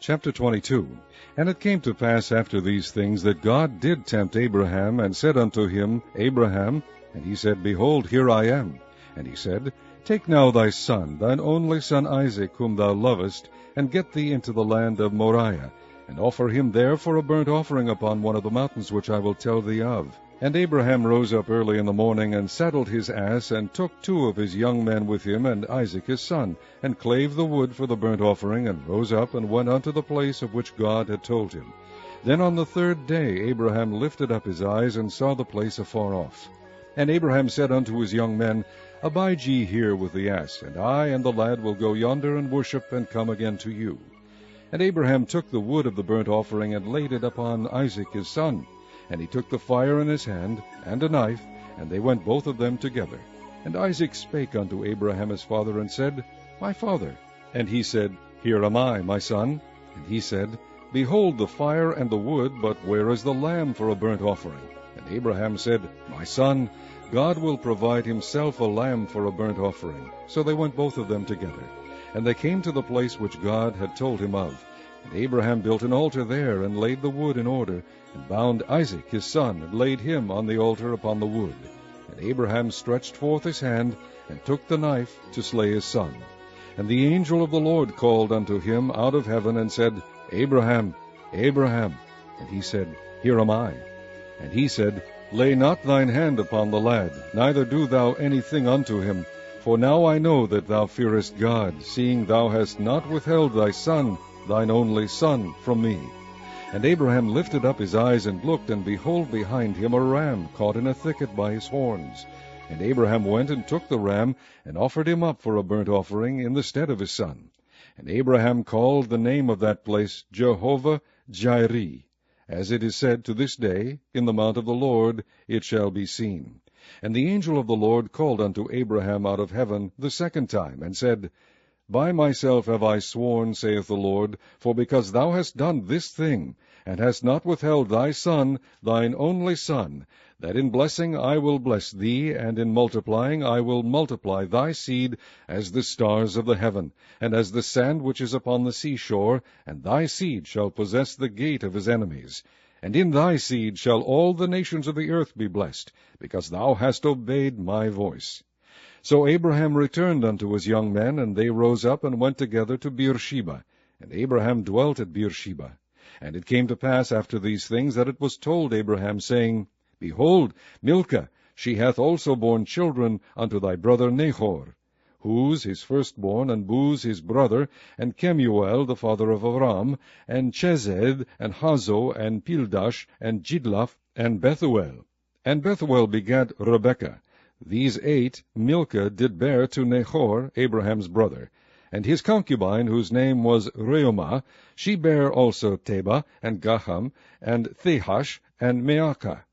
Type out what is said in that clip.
Chapter 22. And it came to pass after these things that God did tempt Abraham, and said unto him, Abraham. And he said, Behold, here I am. And he said, Take now thy son, thine only son Isaac, whom thou lovest, and get thee into the land of Moriah, and offer him there for a burnt offering upon one of the mountains which I will tell thee of. And Abraham rose up early in the morning, and saddled his ass, and took 2 of his young men with him, and Isaac his son, and clave the wood for the burnt offering, and rose up, and went unto the place of which God had told him. Then on the 3rd day Abraham lifted up his eyes, and saw the place afar off. And Abraham said unto his young men, Abide ye here with the ass, and I and the lad will go yonder and worship, and come again to you. And Abraham took the wood of the burnt offering, and laid it upon Isaac his son. And he took the fire in his hand, and a knife, and they went both of them together. And Isaac spake unto Abraham his father, and said, My father. And he said, Here am I, my son. And he said, Behold the fire and the wood, but where is the lamb for a burnt offering? And Abraham said, My son, God will provide himself a lamb for a burnt offering. So they went both of them together. And they came to the place which God had told him of. And Abraham built an altar there, and laid the wood in order, and bound Isaac his son, and laid him on the altar upon the wood. And Abraham stretched forth his hand, and took the knife to slay his son. And the angel of the Lord called unto him out of heaven, and said, Abraham, Abraham. And he said, Here am I. And he said, Lay not thine hand upon the lad, neither do thou anything unto him. For now I know that thou fearest God, seeing thou hast not withheld thy son, thine only son, from me. And Abraham lifted up his eyes, and looked, and behold behind him a ram caught in a thicket by his horns. And Abraham went and took the ram, and offered him up for a burnt offering in the stead of his son. And Abraham called the name of that place Jehovah-Jireh. As it is said to this day, In the mount of the Lord it shall be seen. And the angel of the Lord called unto Abraham out of heaven the 2nd time, and said, By myself have I sworn, saith the Lord, for because thou hast done this thing, and hast not withheld thy son, thine only son, that in blessing I will bless thee, and in multiplying I will multiply thy seed as the stars of the heaven, and as the sand which is upon the seashore, and thy seed shall possess the gate of his enemies. And in thy seed shall all the nations of the earth be blessed, because thou hast obeyed my voice. So Abraham returned unto his young men, and they rose up and went together to Beersheba. And Abraham dwelt at Beersheba. And it came to pass after these things that it was told Abraham, saying, Behold, Milcah, she hath also borne children unto thy brother Nahor, Huz his firstborn, and Buz his brother, and Kemuel the father of Aram, and Chesed, and Hazo, and Pildash, and Jidlaph, and Bethuel. And Bethuel begat Rebekah. These 8 Milcah did bear to Nahor, Abraham's brother. And his concubine, whose name was Reumah, she bare also Teba, and Gaham, and Thehash, and Maacah.